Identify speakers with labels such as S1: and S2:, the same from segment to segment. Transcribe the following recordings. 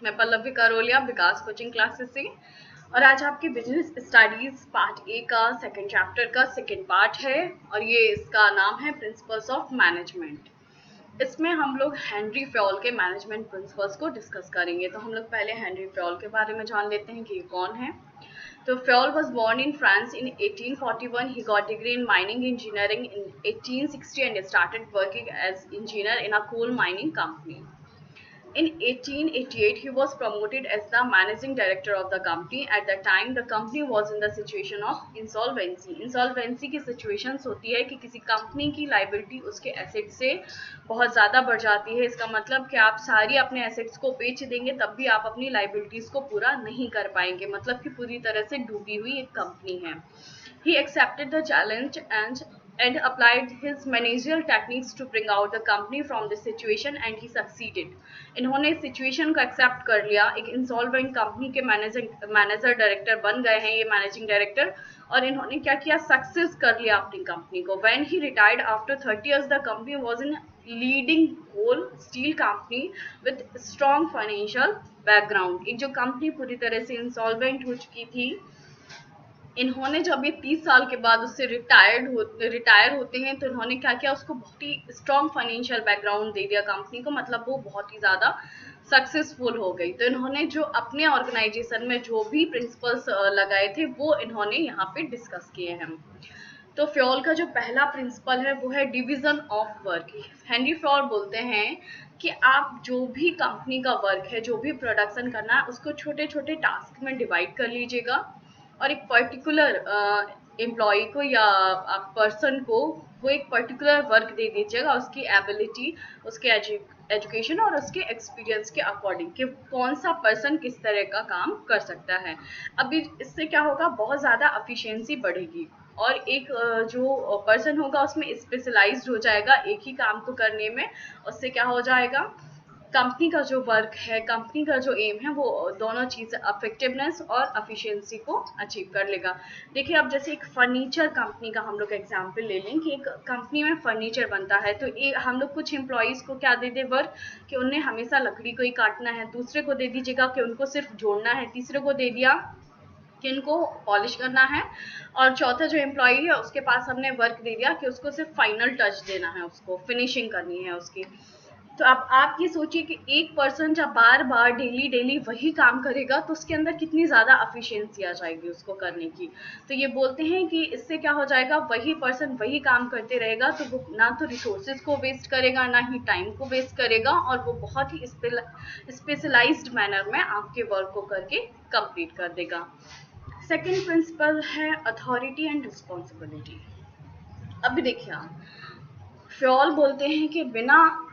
S1: मैं पल्लवी करोलिया विकास coaching classes से। और आज आपके बिजनेस स्टडीज पार्ट ए का सेकंड चैप्टर का सेकंड पार्ट है और ये इसका नाम है प्रिंसिपल्स ऑफ मैनेजमेंट। इसमें हम लोग हेनरी फ्योल के मैनेजमेंट प्रिंसिपल्स को डिस्कस करेंगे। तो हम लोग पहले हेनरी फ्योल के बारे में जान लेते हैं कि ये कौन है। तो Fayol was born in France in 1841. He got degree in mining engineering in 1860 and started working as engineer in a coal mining company. In 1888, he was promoted as the managing director of the company. At the time, the company was in the situation of insolvency. Insolvency की situations होती है कि किसी company की liability उसके asset से बहुत ज़्यादा बढ़ जाती है। इसका मतलब कि आप सारी अपने एसेट्स को बेच देंगे तब भी आप अपनी liabilities को पूरा नहीं कर पाएंगे, मतलब कि पूरी तरह से डूबी हुई एक कंपनी है। He accepted the challenge and applied his managerial techniques to bring out the company from this situation and he succeeded. इन्होंने इस सिचुएशन को एक्सेप्ट कर लिया। एक इंसॉल्वेंट कंपनी के मैनेजर डायरेक्टर बन गए हैं ये मैनेजिंग डायरेक्टर, और इन्होंने क्या किया, सक्सेस कर लिया अपनी कंपनी को। When he retired after 30 years the company was in leading whole steel company with strong financial background. एक जो कंपनी पूरी तरह से इंसॉल्वेंट हो चुकी थी, इन्होंने जब ये 30 साल के बाद उससे रिटायर होते हैं तो इन्होंने क्या किया, उसको बहुत ही स्ट्रॉन्ग फाइनेंशियल बैकग्राउंड दे दिया कंपनी को, मतलब वो बहुत ही ज़्यादा सक्सेसफुल हो गई। तो इन्होंने जो अपने ऑर्गेनाइजेशन में जो भी प्रिंसिपल्स लगाए थे वो इन्होंने यहाँ पे डिस्कस किए हैं। तो फ्योल का जो पहला प्रिंसिपल है वो है division of work. Henry Fayol बोलते हैं कि आप जो भी कंपनी का वर्क है, जो भी प्रोडक्शन करना है, उसको छोटे छोटे टास्क में डिवाइड कर लीजिएगा और एक पर्टिकुलर एम्प्लॉय को या पर्सन को वो एक पर्टिकुलर वर्क दे दीजिएगा, उसकी एबिलिटी, उसके एजुकेशन और उसके एक्सपीरियंस के अकॉर्डिंग कि कौन सा पर्सन किस तरह का काम कर सकता है। अभी इससे क्या होगा, बहुत ज़्यादा एफिशिएंसी बढ़ेगी और एक जो पर्सन होगा उसमें स्पेशलाइज्ड हो जाएगा एक ही काम को करने में। उससे क्या हो जाएगा, कंपनी का जो वर्क है, कंपनी का जो एम है, वो दोनों चीज़ इफेक्टिवनेस और एफिशिएंसी को अचीव कर लेगा। देखिए अब जैसे एक फर्नीचर कंपनी का हम लोग एग्जांपल ले लें कि एक कंपनी में फर्नीचर बनता है, तो ये हम लोग कुछ एम्प्लॉयज़ को क्या दे दे वर्क कि उन्हें हमेशा लकड़ी को ही काटना है, दूसरे को दे दीजिएगा कि उनको सिर्फ जोड़ना है, तीसरे को दे दिया कि इनको पॉलिश करना है, और चौथा जो एम्प्लॉय है उसके पास हमने वर्क दे दिया कि उसको सिर्फ फाइनल टच देना है, उसको फिनिशिंग करनी है उसकी। तो अब आप ये सोचिए कि एक पर्सन जब बार बार डेली डेली वही काम करेगा तो उसके अंदर कितनी ज़्यादा एफिशिएंसी आ जाएगी उसको करने की। तो ये बोलते हैं कि इससे क्या हो जाएगा, वही पर्सन वही काम करते रहेगा तो वो ना तो रिसोर्सेज को वेस्ट करेगा, ना ही टाइम को वेस्ट करेगा, और वो बहुत ही स्पेशलाइज्ड मैनर में आपके वर्क को करके कंप्लीट कर देगा। सेकेंड प्रिंसिपल है अथॉरिटी एंड रिस्पॉन्सिबिलिटी। अभी देखिए आप, फ्योल बोलते हैं कि बिना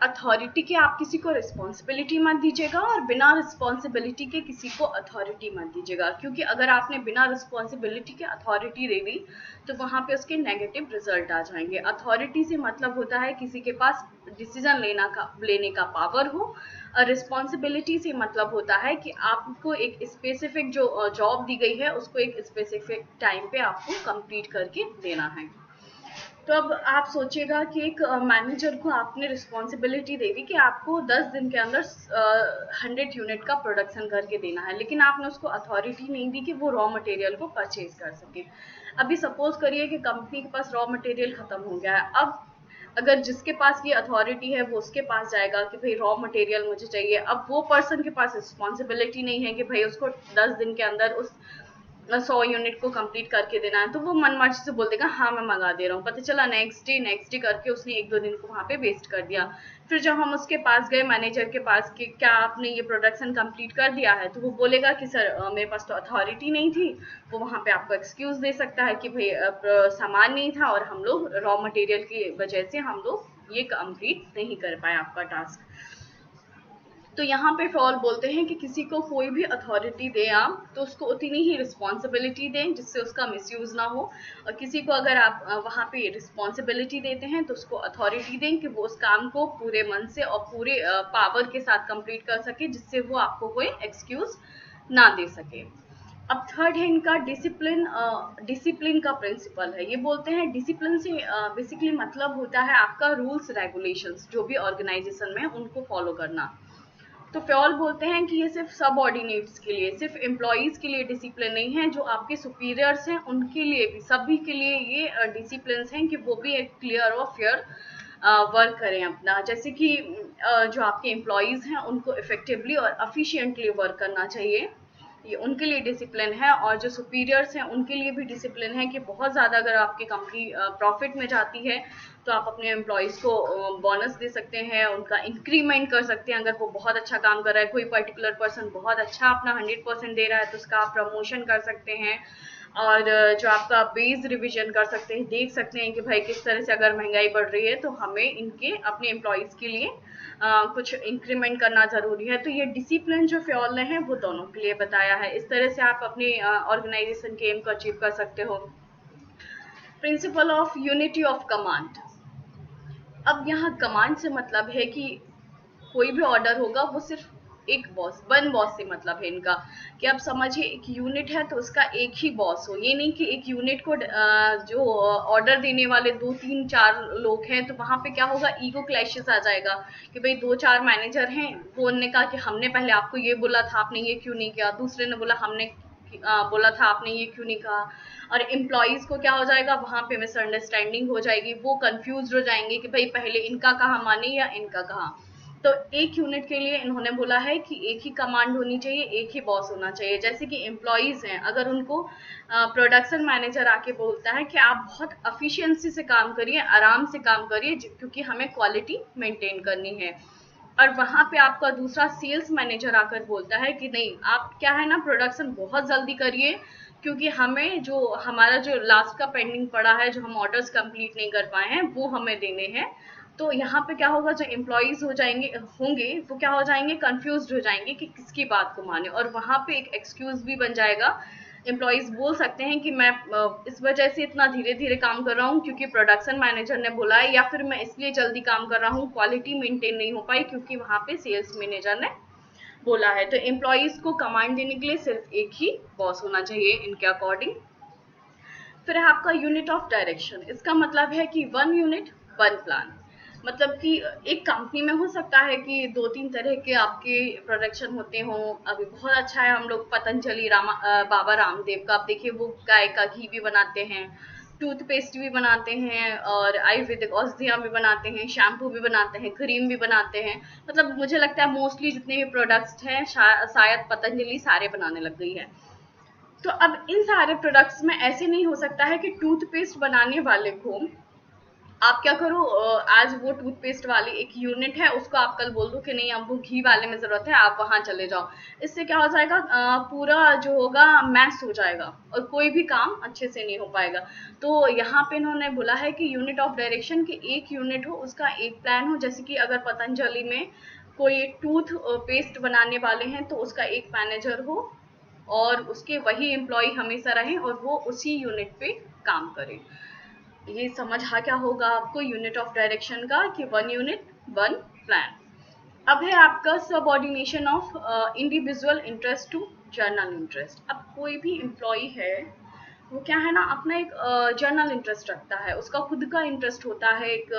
S1: अथॉरिटी के आप किसी को रिस्पॉन्सिबिलिटी मत दीजिएगा और बिना रिस्पॉन्सिबिलिटी के किसी को अथॉरिटी मत दीजिएगा, क्योंकि अगर आपने बिना रिस्पॉन्सिबिलिटी के अथॉरिटी दे दी तो वहाँ पे उसके नेगेटिव रिजल्ट आ जाएंगे। अथॉरिटी से मतलब होता है किसी के पास डिसीजन लेने का पावर हो, और रिस्पॉन्सिबिलिटी से मतलब होता है कि आपको एक स्पेसिफिक जो जॉब दी गई है उसको एक स्पेसिफिक टाइम पे आपको कंप्लीट करके देना है। तो अब आप सोचिएगा कि एक मैनेजर को आपने रिस्पॉन्सिबिलिटी दे दी कि आपको 10 दिन के अंदर 100 यूनिट का प्रोडक्शन करके देना है, लेकिन आपने उसको अथॉरिटी नहीं दी कि वो रॉ मटेरियल को परचेज कर सके। अभी सपोज करिए कि कंपनी के पास रॉ मटेरियल खत्म हो गया है। अब अगर जिसके पास ये अथॉरिटी है वो उसके पास जाएगा कि भाई रॉ मटेरियल मुझे चाहिए, अब वो पर्सन के पास रिस्पॉन्सिबिलिटी नहीं है कि भाई उसको 10 दिन के अंदर उस 100 यूनिट को कंप्लीट करके देना है, तो वो मनमर्जी से बोल देगा हाँ मैं मंगा दे रहा हूँ। पता चला नेक्स्ट डे करके उसने 1-2 दिन को वहाँ पे वेस्ट कर दिया। फिर जब हम उसके पास गए मैनेजर के पास कि क्या आपने ये प्रोडक्शन कंप्लीट कर दिया है, तो वो बोलेगा कि सर मेरे पास तो अथॉरिटी नहीं थी। वो वहाँ पे आपको एक्सक्यूज दे सकता है कि भाई सामान नहीं था और हम लोग रॉ मटेरियल की वजह से हम लोग ये कंप्लीट नहीं कर पाए आपका टास्क। तो यहाँ पे फ्योल बोलते हैं कि किसी को कोई भी अथॉरिटी दें आप तो उसको उतनी ही रिस्पॉन्सिबिलिटी दें जिससे उसका मिसयूज ना हो, और किसी को अगर आप वहाँ पे रिस्पॉन्सिबिलिटी देते हैं तो उसको अथॉरिटी दें कि वो उस काम को पूरे मन से और पूरे पावर के साथ कंप्लीट कर सके, जिससे वो आपको कोई एक्सक्यूज ना दे सके। अब थर्ड है इनका डिसिप्लिन। डिसिप्लिन का प्रिंसिपल है। ये बोलते हैं डिसिप्लिन से बेसिकली मतलब होता है आपका रूल्स रेगुलेशंस जो भी ऑर्गेनाइजेशन में उनको फॉलो करना। तो फ्योल बोलते हैं कि ये सिर्फ सबऑर्डिनेट्स के लिए, सिर्फ एम्प्लॉयज के लिए डिसिप्लिन नहीं है, जो आपके सुपीरियर्स हैं उनके लिए भी, सभी के लिए ये डिसिप्लिन हैं कि वो भी एक क्लियर और फेयर वर्क करें अपना। जैसे कि जो आपके एम्प्लॉयज हैं उनको इफेक्टिवली और एफिशिएंटली वर्क करना चाहिए, ये उनके लिए डिसिप्लिन है। और जो सुपीरियर्स हैं उनके लिए भी डिसिप्लिन है कि बहुत ज़्यादा अगर आपकी कंपनी प्रॉफिट में जाती है तो आप अपने एम्प्लॉयज़ को बोनस दे सकते हैं, उनका इंक्रीमेंट कर सकते हैं। अगर वो बहुत अच्छा काम कर रहा है, कोई पर्टिकुलर पर्सन बहुत अच्छा अपना 100% दे रहा है, तो उसका आप प्रमोशन कर सकते हैं। और जो आपका बेस रिवीजन कर सकते हैं, देख सकते हैं कि भाई किस तरह से अगर महंगाई बढ़ रही है तो हमें इनके अपने एम्प्लॉयज़ के लिए कुछ इंक्रीमेंट करना ज़रूरी है। तो ये डिसिप्लिन जो फ्योल ने है वो दोनों के लिए बताया है। इस तरह से आप अपने ऑर्गेनाइजेशन के एम को अचीव कर सकते हो। Principle of unity of command. अब यहाँ कमांड से मतलब है कि कोई भी ऑर्डर होगा वो सिर्फ एक बॉस, वन बॉस से मतलब है इनका, कि आप समझिए एक यूनिट है तो उसका एक ही बॉस हो। ये नहीं कि एक यूनिट को जो ऑर्डर देने वाले 2 3 4 लोग हैं, तो वहां पे क्या होगा, ईगो क्लैशेस आ जाएगा कि भाई 2 4 मैनेजर हैं, वो उनने कहा कि हमने पहले आपको ये बोला था, आपने ये क्यों नहीं किया, दूसरे ने बोला हमने बोला था, आपने ये क्यों नहीं कहा। और एम्प्लॉयज को क्या हो जाएगा, वहां पे मिसअंडरस्टैंडिंग हो जाएगी, वो कंफ्यूज हो जाएंगे कि भाई पहले इनका कहा माने या इनका कहा। तो एक यूनिट के लिए इन्होंने बोला है कि एक ही कमांड होनी चाहिए, एक ही बॉस होना चाहिए। जैसे कि एम्प्लॉयज हैं, अगर उनको प्रोडक्शन मैनेजर आके बोलता है कि आप बहुत एफिशिएंसी से काम करिए, आराम से काम करिए, क्योंकि हमें क्वालिटी मेंटेन करनी है। और वहां पे आपका दूसरा सेल्स मैनेजर आकर बोलता है कि नहीं, आप क्या है ना, प्रोडक्शन बहुत जल्दी करिए, क्योंकि हमें जो हमारा जो लास्ट का पेंडिंग पड़ा है, जो हम ऑर्डर्स कंप्लीट नहीं कर पाए हैं, वो हमें देने हैं। तो यहाँ पे क्या होगा, जो एम्प्लॉयज होंगे वो क्या हो जाएंगे, कंफ्यूज हो जाएंगे कि किसकी बात को माने। और वहां पे एक एक्सक्यूज भी बन जाएगा, एम्प्लॉयज बोल सकते हैं कि मैं इस वजह से इतना धीरे धीरे काम कर रहा हूँ क्योंकि प्रोडक्शन मैनेजर ने बोला है, या फिर मैं इसलिए जल्दी काम कर रहा हूँ, क्वालिटी मेंटेन नहीं हो पाई क्योंकि वहां पे सेल्स मैनेजर ने बोला है। तो एम्प्लॉयज को कमांड देने के लिए सिर्फ एक ही बॉस होना चाहिए इनके अकॉर्डिंग। फिर है आपका यूनिट ऑफ डायरेक्शन। इसका मतलब है कि वन यूनिट वन प्लान। मतलब कि एक कंपनी में हो सकता है कि 2 3 तरह के आपके प्रोडक्शन होते हों। अभी बहुत अच्छा है, हम लोग पतंजलि बाबा रामदेव का, आप देखिए वो गाय का घी भी बनाते हैं, टूथपेस्ट भी बनाते हैं, और आयुर्वेदिक औषधियाँ भी बनाते हैं, शैम्पू भी बनाते हैं, क्रीम भी बनाते हैं। मतलब मुझे लगता है मोस्टली जितने भी प्रोडक्ट्स हैं शायद पतंजलि सारे बनाने लग गई है। तो अब इन सारे प्रोडक्ट्स में ऐसे नहीं हो सकता है कि टूथपेस्ट बनाने वाले को आप क्या करो, आज वो टूथपेस्ट वाली एक यूनिट है, उसको आप कल बोल दो कि नहीं अब वो घी वाले में जरूरत है, आप वहां चले जाओ। इससे क्या हो जाएगा, पूरा जो होगा मैस हो जाएगा और कोई भी काम अच्छे से नहीं हो पाएगा। तो यहाँ पे इन्होंने बोला है कि यूनिट ऑफ डायरेक्शन की एक यूनिट हो, उसका एक प्लान हो। जैसे कि अगर पतंजलि में कोई टूथ पेस्ट बनाने वाले हैं तो उसका एक मैनेजर हो, और उसके वही एम्प्लॉय हमेशा रहें और वो उसी यूनिट पे काम करें। ये समझ आ क्या होगा आपको यूनिट ऑफ डायरेक्शन का, कि वन यूनिट वन प्लान। अब है आपका subordination of individual interest to general interest. अब कोई भी एम्प्लॉय है वो क्या है ना, अपना एक जर्नल इंटरेस्ट रखता है, उसका खुद का इंटरेस्ट होता है, एक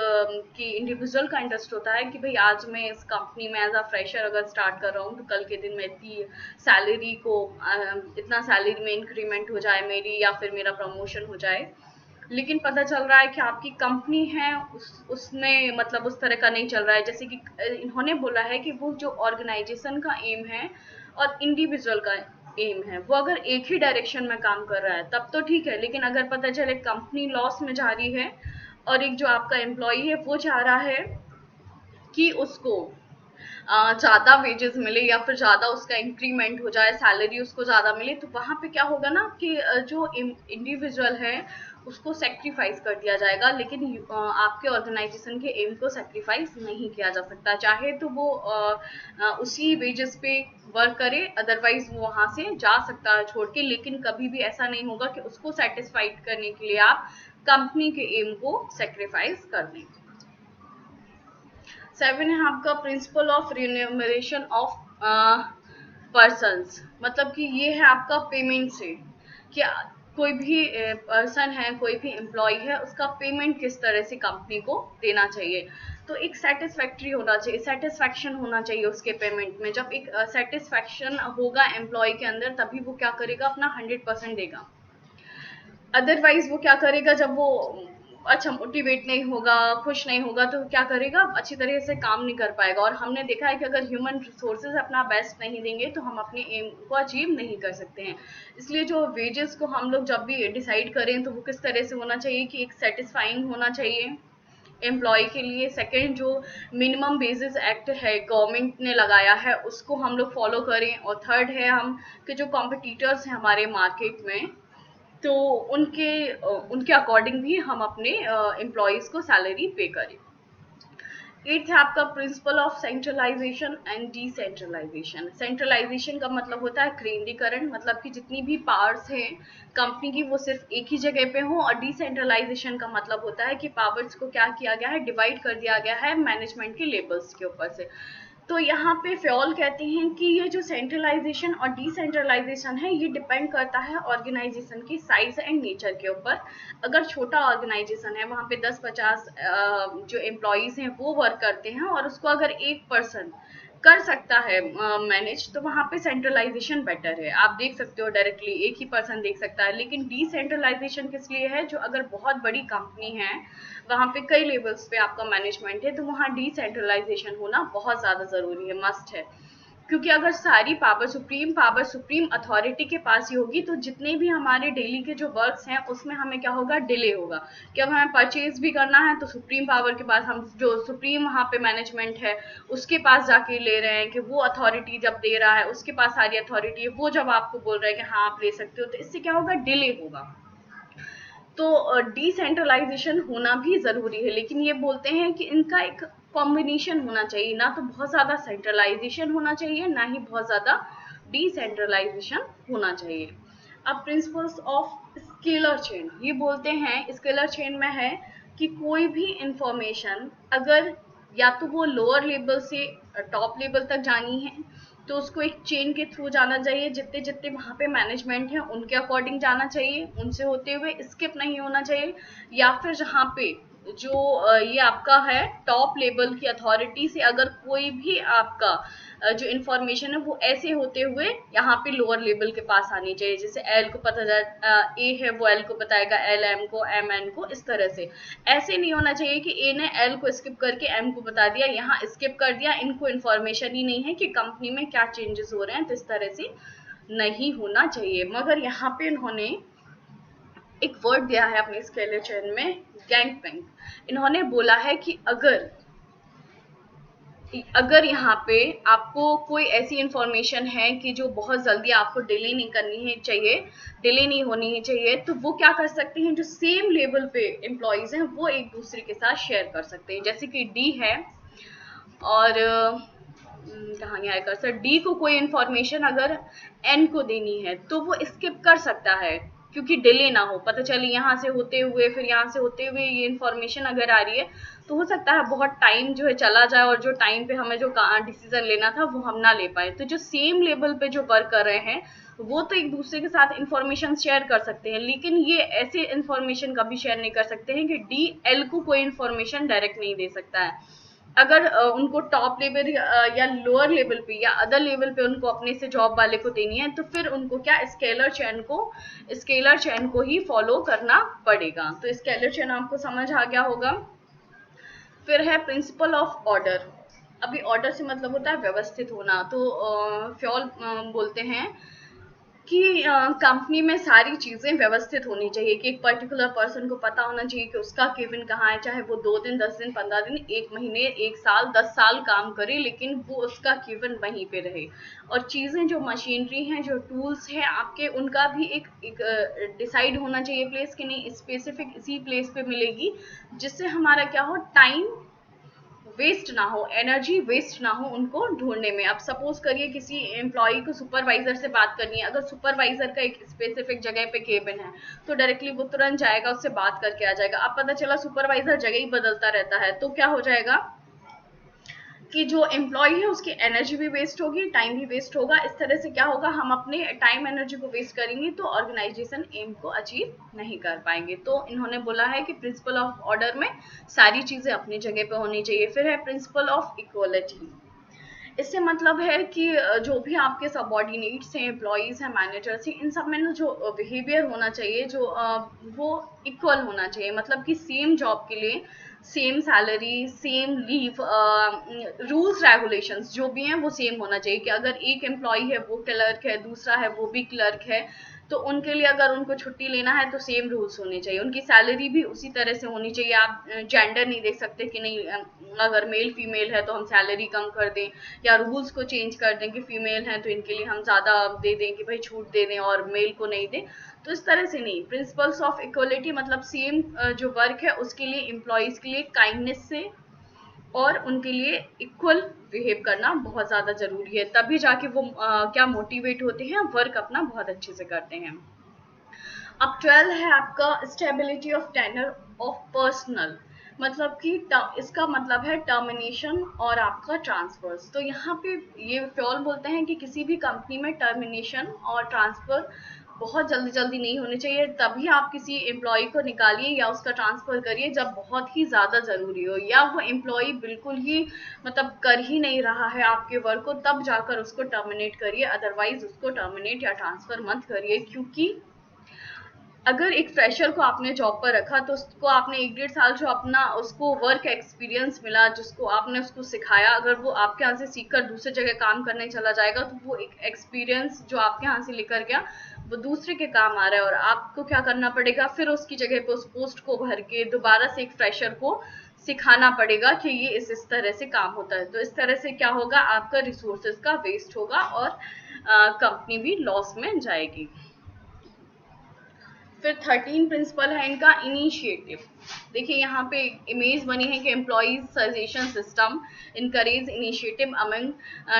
S1: कि इंडिविजुअल का इंटरेस्ट होता है कि भाई आज मैं इस कंपनी में एज अ फ्रेशर अगर स्टार्ट कर रहा हूँ तो कल के दिन मैं इतनी सैलरी को इतना सैलरी में इंक्रीमेंट हो जाए मेरी, या फिर मेरा प्रमोशन हो जाए। लेकिन पता चल रहा है कि आपकी कंपनी है उसमें मतलब उस तरह का नहीं चल रहा है। जैसे कि इन्होंने बोला है कि वो जो ऑर्गेनाइजेशन का एम है और इंडिविजुअल का एम है, वो अगर एक ही डायरेक्शन में काम कर रहा है तब तो ठीक है, लेकिन अगर पता चले कंपनी लॉस में जा रही है और एक जो आपका एम्प्लॉय है वो चाह रहा है कि उसको ज़्यादा वेजेस मिले या फिर ज़्यादा उसका इंक्रीमेंट हो जाए, सैलरी उसको ज़्यादा मिले, तो वहाँ पे क्या होगा ना कि जो इंडिविजुअल है उसको सेक्रीफाइस कर दिया जाएगा। लेकिन आपके ऑर्गेनाइजेशन के एम को सेक्रीफाइस नहीं किया जा सकता। चाहे तो वो उसी वेजेस पे वर्क करे, अदरवाइज वो वहाँ से जा सकता है छोड़ के, लेकिन कभी भी ऐसा नहीं होगा कि उसको सेटिस्फाइड करने के लिए आप कंपनी के एम को सेक्रीफाइस कर दें। 7 है आपका principle of remuneration of persons. मतलब कि ये है आपका पेमेंट से, कि कोई भी पर्सन है, कोई भी एम्प्लॉय है, उसका पेमेंट किस तरह से कंपनी को देना चाहिए। तो एक सेटिस्फैक्ट्री होना चाहिए, सेटिस्फैक्शन होना चाहिए उसके पेमेंट में। जब एक सेटिस्फैक्शन होगा एम्प्लॉय के अंदर, तभी वो क्या करेगा, अपना 100% देगा। अदरवाइज वो क्या करेगा, जब वो अच्छा मोटिवेट नहीं होगा, खुश नहीं होगा, तो क्या करेगा, अच्छी तरह से काम नहीं कर पाएगा। और हमने देखा है कि अगर ह्यूमन रिसोर्सेज अपना बेस्ट नहीं देंगे तो हम अपने एम को अचीव नहीं कर सकते हैं। इसलिए जो वेजेस को हम लोग जब भी डिसाइड करें तो वो किस तरह से होना चाहिए कि एक सेटिस्फाइंग होना चाहिए एम्प्लॉय के लिए। सेकेंड, जो मिनिमम बेसिस एक्ट है गवर्नमेंट ने लगाया है उसको हम लोग फॉलो करें। और थर्ड है हम कि जो कॉम्पिटिटर्स हैं हमारे मार्केट में, तो उनके अकॉर्डिंग भी हम अपने एम्प्लॉयज को सैलरी पे करें। एट्थ है आपका principle of centralisation and decentralisation. Centralisation का मतलब होता है केंद्रीकरण, मतलब कि जितनी भी पावर्स हैं कंपनी की वो सिर्फ एक ही जगह पे हो। और डिसेंट्रलाइजेशन का मतलब होता है कि पावर्स को क्या किया गया है, डिवाइड कर दिया गया है मैनेजमेंट के लेवल्स के ऊपर से। तो यहाँ पे फ्योल कहते हैं कि ये जो सेंट्रलाइजेशन और डिसेंट्रलाइजेशन है ये डिपेंड करता है ऑर्गेनाइजेशन की साइज एंड नेचर के ऊपर। अगर छोटा ऑर्गेनाइजेशन है, वहाँ पे 10-50 जो एम्प्लॉयज हैं वो वर्क करते हैं, और उसको अगर एक पर्सन कर सकता है मैनेज, तो वहाँ पे सेंट्रलाइजेशन बेटर है। आप देख सकते हो डायरेक्टली एक ही पर्सन देख सकता है। लेकिन डिसेंट्रलाइजेशन किस लिए है, जो अगर बहुत बड़ी कंपनी है, वहाँ पे कई लेवल्स पे आपका मैनेजमेंट है, तो वहाँ डिसेंट्रलाइजेशन होना बहुत ज़्यादा ज़रूरी है, मस्ट है। क्योंकि अगर सारी पावर सुप्रीम अथॉरिटी के पास ही होगी, तो जितने भी हमारे डेली के जो वर्क्स हैं उसमें हमें क्या होगा, डिले होगा। कि अब हमें परचेज भी करना है तो सुप्रीम पावर के पास, हम जो सुप्रीम वहाँ पे मैनेजमेंट है उसके पास जाके ले रहे हैं, कि वो अथॉरिटी जब दे रहा है उसके पास सारी अथॉरिटी है, वो जब आपको बोल रहा है कि हाँ आप ले सकते हो, तो इससे क्या होगा, डिले होगा। तो डिसेंट्रलाइजेशन होना भी ज़रूरी है, लेकिन ये बोलते हैं कि इनका एक कॉम्बिनेशन होना चाहिए, ना तो बहुत ज़्यादा सेंट्रलाइजेशन होना चाहिए, ना ही बहुत ज़्यादा डिसेंट्रलाइजेशन होना चाहिए। अब प्रिंसिपल्स ऑफ स्केलर चेन, ये बोलते हैं स्केलर चेन में है कि कोई भी इंफॉर्मेशन अगर या तो वो लोअर लेवल से टॉप लेवल तक जानी है, तो उसको एक चेन के थ्रू जाना चाहिए, जितने जितने वहाँ पे मैनेजमेंट है उनके अकॉर्डिंग जाना चाहिए, उनसे होते हुए स्किप नहीं होना चाहिए। या फिर जहाँ पे जो ये आपका है टॉप लेवल की अथॉरिटी से अगर कोई भी आपका जो इंफॉर्मेशन है वो ऐसे होते हुए यहाँ पे लोअर लेवल के पास आनी चाहिए। जैसे एल को पता जाए, ए है वो एल को बताएगा, एल एम को, एम एन को, इस तरह से। ऐसे नहीं होना चाहिए कि ए ने एल को स्किप करके एम को बता दिया, यहाँ स्किप कर दिया, इनको इन्फॉर्मेशन ही नहीं है कि कंपनी में क्या चेंजेस हो रहे हैं, तो इस तरह से नहीं होना चाहिए। मगर यहाँ पे इन्होंने एक वर्ड दिया है अपने स्केलर चेन में, गैंगपेंग। इन्होंने बोला है कि अगर यहाँ पे आपको कोई ऐसी इंफॉर्मेशन है कि जो बहुत जल्दी आपको डिले नहीं करनी है चाहिए, डिले नहीं होनी ही चाहिए, तो वो क्या कर सकते हैं, जो सेम लेवल पे एम्प्लॉयज हैं वो एक दूसरे के साथ शेयर कर सकते हैं। जैसे कि डी है, और कहाँ गया है कर्सर, डी को कोई इंफॉर्मेशन अगर एन को देनी है तो वो स्किप कर सकता है, क्योंकि डिले ना हो, पता चले यहाँ से होते हुए फिर यहाँ से होते हुए ये इंफॉर्मेशन अगर आ रही है, तो हो सकता है बहुत टाइम जो है चला जाए, और जो टाइम पे हमें जो डिसीजन लेना था वो हम ना ले पाए। तो जो सेम लेवल पे जो वर्क कर रहे हैं वो तो एक दूसरे के साथ इंफॉर्मेशन शेयर कर सकते हैं, लेकिन ये ऐसे इंफॉर्मेशन कभी शेयर नहीं कर सकते हैं कि डी एल को कोई इंफॉर्मेशन डायरेक्ट नहीं दे सकता है। अगर उनको टॉप लेवल या लोअर लेवल पे या अदर लेवल पे उनको अपने से जॉब वाले को देनी है, तो फिर उनको क्या स्केलर चेन को ही फॉलो करना पड़ेगा। तो स्केलर चेन आपको समझ आ गया होगा। फिर है प्रिंसिपल ऑफ ऑर्डर। अभी ऑर्डर से मतलब होता है व्यवस्थित होना। तो फ्योल बोलते हैं कि कंपनी में सारी चीजें व्यवस्थित होनी चाहिए, कि एक पर्टिकुलर पर्सन को पता होना चाहिए कि उसका केबिन कहाँ है, चाहे वो 2 दिन, 10 दिन, 15 दिन, 1 महीने, 1 साल, 10 साल काम करे, लेकिन वो उसका केबिन वहीं पे रहे। और चीजें जो मशीनरी हैं, जो टूल्स हैं आपके, उनका भी एक डिसाइड होना चाहिए प्लेस, कि नहीं स्पेसिफिक इसी प्लेस पे मिलेगी, जिससे हमारा क्या हो, टाइम वेस्ट ना हो, एनर्जी वेस्ट ना हो उनको ढूंढने में। अब सपोज करिए किसी एम्प्लॉय को सुपरवाइजर से बात करनी है, अगर सुपरवाइजर का एक स्पेसिफिक जगह पे केबिन है, तो डायरेक्टली वो तुरंत जाएगा, उससे बात करके आ जाएगा। अब पता चला सुपरवाइजर जगह ही बदलता रहता है, तो क्या हो जाएगा, कि जो एम्प्लॉय है उसकी एनर्जी भी वेस्ट होगी, टाइम भी वेस्ट होगा। इस तरह से क्या होगा, हम अपने टाइम एनर्जी को वेस्ट करेंगे तो ऑर्गेनाइजेशन एम को अचीव नहीं कर पाएंगे। तो इन्होंने बोला है कि प्रिंसिपल ऑफ ऑर्डर में सारी चीजें अपनी जगह पे होनी चाहिए। फिर है प्रिंसिपल ऑफ इक्वलिटी। इससे मतलब है कि जो भी आपके सबॉर्डिनेट्स हैं, एम्प्लॉयज हैं, मैनेजर्स हैं, इन सब में ना जो बिहेवियर होना चाहिए, जो वो इक्वल होना चाहिए। मतलब कि सेम जॉब के लिए same salary, same leave, rules regulations जो भी हैं वो सेम होना चाहिए। कि अगर एक एम्प्लॉय है वो क्लर्क है, दूसरा है वो भी क्लर्क है, तो उनके लिए अगर उनको छुट्टी लेना है तो सेम रूल्स होने चाहिए। उनकी सैलरी भी उसी तरह से होनी चाहिए। आप जेंडर नहीं देख सकते कि नहीं, अगर मेल फीमेल है तो हम सैलरी कम कर दें, या रूल्स को चेंज कर दें कि फीमेल हैं तो इनके लिए हम ज़्यादा दे दें, कि भाई छूट दे दें और मेल को नहीं दें। तो इस तरह से नहीं। प्रिंसिपल्स ऑफ इक्वलिटी मतलब सेम जो वर्क है उसके लिए, एम्प्लॉयज के लिए काइंडनेस से और उनके लिए इक्वल बिहेव करना बहुत ज़्यादा ज़रूरी है। तभी जाके वो क्या मोटिवेट होते हैं, वर्क अपना बहुत अच्छे से करते हैं। अब 12 है आपका stability of tenure of personnel. मतलब कि इसका मतलब है टर्मिनेशन और आपका ट्रांसफर्स। तो यहाँ पे ये फ्योल बोलते हैं कि किसी भी कंपनी में टर्मिनेशन और ट्रांसफर बहुत जल्दी जल्दी नहीं होने चाहिए। तभी आप किसी एम्प्लॉय को निकालिए या उसका ट्रांसफर करिए जब बहुत ही ज़्यादा ज़रूरी हो, या वो एम्प्लॉय बिल्कुल ही मतलब कर ही नहीं रहा है आपके वर्क को, तब जाकर उसको टर्मिनेट करिए। अदरवाइज उसको टर्मिनेट या ट्रांसफर मत करिए। क्योंकि अगर एक फ्रेशर को आपने जॉब पर रखा तो उसको आपने 1-1.5 साल जो अपना उसको वर्क एक्सपीरियंस मिला, जिसको आपने उसको सिखाया, अगर वो आपके यहाँ से सीखकर दूसरी जगह काम करने चला जाएगा तो वो एक एक्सपीरियंस जो आपके यहाँ से लेकर गया वो दूसरे के काम आ रहा है। और आपको क्या करना पड़ेगा, फिर उसकी जगह पे उस पोस्ट को भर के दोबारा से एक फ्रेशर को सिखाना पड़ेगा कि ये इस तरह से काम होता है। तो इस तरह से क्या होगा, आपका रिसोर्सेज का वेस्ट होगा और कंपनी भी लॉस में जाएगी। फिर 13 प्रिंसिपल है इनका इनिशिएटिव। देखिए यहाँ पे इमेज बनी है कि employees suggestion system encourage initiative among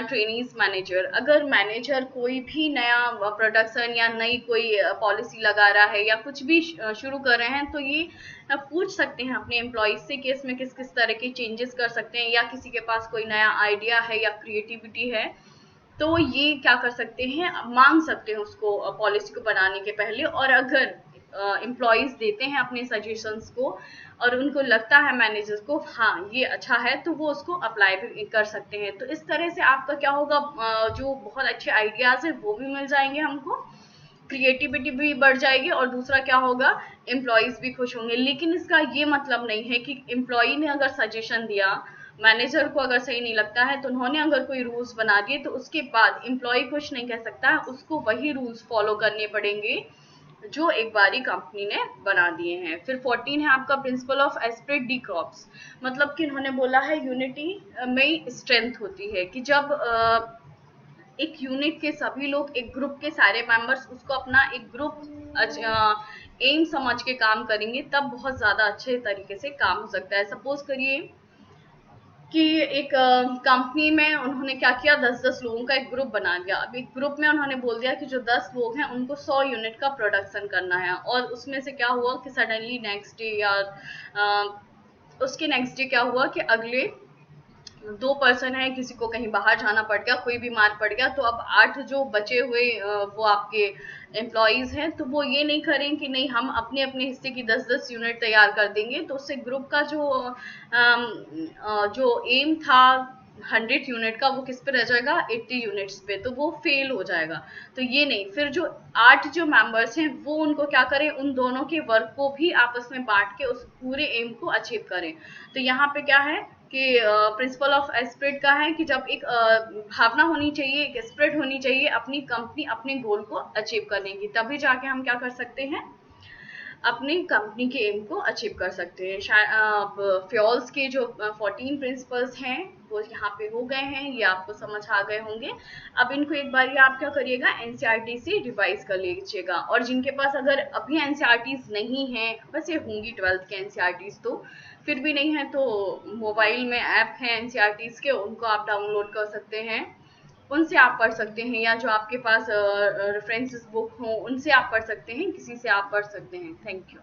S1: trainees manager. अगर मैनेजर कोई भी नया प्रोडक्शन या नई कोई पॉलिसी लगा रहा है या कुछ भी शुरू कर रहे हैं, तो ये पूछ सकते हैं अपने एम्प्लॉयज से कि इसमें किस किस तरह के चेंजेस कर सकते हैं, या किसी के पास कोई नया आइडिया है या क्रिएटिविटी है तो ये क्या कर सकते हैं, मांग सकते हैं उसको पॉलिसी को बनाने के पहले। और अगर एम्प्लॉयज देते हैं अपने सजेशंस को और उनको लगता है मैनेजर्स को हाँ ये अच्छा है, तो वो उसको अप्लाई भी कर सकते हैं। तो इस तरह से आपका क्या होगा, जो बहुत अच्छे आइडियाज है वो भी मिल जाएंगे हमको, क्रिएटिविटी भी बढ़ जाएगी, और दूसरा क्या होगा, एम्प्लॉयज भी खुश होंगे। लेकिन इसका ये मतलब नहीं है कि एम्प्लॉय ने अगर सजेशन दिया, मैनेजर को अगर सही नहीं लगता है, तो उन्होंने अगर कोई रूल्स बना दिए तो उसके बाद एम्प्लॉय कुछ नहीं कह सकता है, उसको वही रूल्स फॉलो करने पड़ेंगे जो एक बारी कंपनी ने बना दिए हैं। फिर 14 है आपका principle of Spirit D crops. मतलब कि इन्होंने बोला है यूनिटी में स्ट्रेंथ होती है, कि जब एक यूनिट के सभी लोग, एक ग्रुप के सारे मेंबर्स उसको अपना एक ग्रुप एम समझ के काम करेंगे, तब बहुत ज़्यादा अच्छे तरीके से काम हो सकता है। सपोज करिए कि एक कंपनी में उन्होंने क्या किया, 10-10 लोगों का एक ग्रुप बना दिया। अब एक ग्रुप में उन्होंने बोल दिया कि जो 10 लोग हैं उनको 100 यूनिट का प्रोडक्शन करना है, और उसमें से क्या हुआ कि सडनली नेक्स्ट डे या उसके नेक्स्ट डे क्या हुआ कि अगले 2 पर्सन है, किसी को कहीं बाहर जाना पड़ गया, कोई बीमार पड़ गया, तो अब 8 जो बचे हुए वो आपके एम्प्लॉयज हैं, तो वो ये नहीं करें कि नहीं हम अपने अपने हिस्से की 10-10 यूनिट तैयार कर देंगे। तो उससे ग्रुप का जो एम था 100 यूनिट का, वो किस पे रह जाएगा, 80 यूनिट्स पे, तो वो फेल हो जाएगा। तो ये नहीं, फिर जो 8 जो मेंबर्स हैं वो उनको क्या करें, उन दोनों के वर्क को भी आपस में बांट के उस पूरे एम को अचीव करें। तो यहाँ पे क्या है कि प्रिंसिपल ऑफ एस्पिरिट का है कि जब एक भावना होनी चाहिए, एक स्पिरिट होनी चाहिए अपनी कंपनी अपने गोल को अचीव करने की, तभी जाके हम क्या कर सकते हैं, अपनी कंपनी के एम को अचीव कर सकते हैं। शायद फ्योल्स के जो 14 प्रिंसिपल्स हैं वो यहाँ पे हो गए हैं, ये आपको समझ आ गए होंगे। अब इनको एक बार आप क्या करिएगा, एनसीईआरटी से रिवाइज कर लीजिएगा। और जिनके पास अगर अभी एनसीईआरटीज नहीं है, वैसे होंगी 12th के एनसीईआरटीज, तो फिर भी नहीं है तो मोबाइल में ऐप है एनसीईआरटीज के, उनको आप डाउनलोड कर सकते हैं, उनसे आप पढ़ सकते हैं, या जो आपके पास रेफरेंसेस बुक हो उनसे आप पढ़ सकते हैं, किसी से आप पढ़ सकते हैं। Thank you.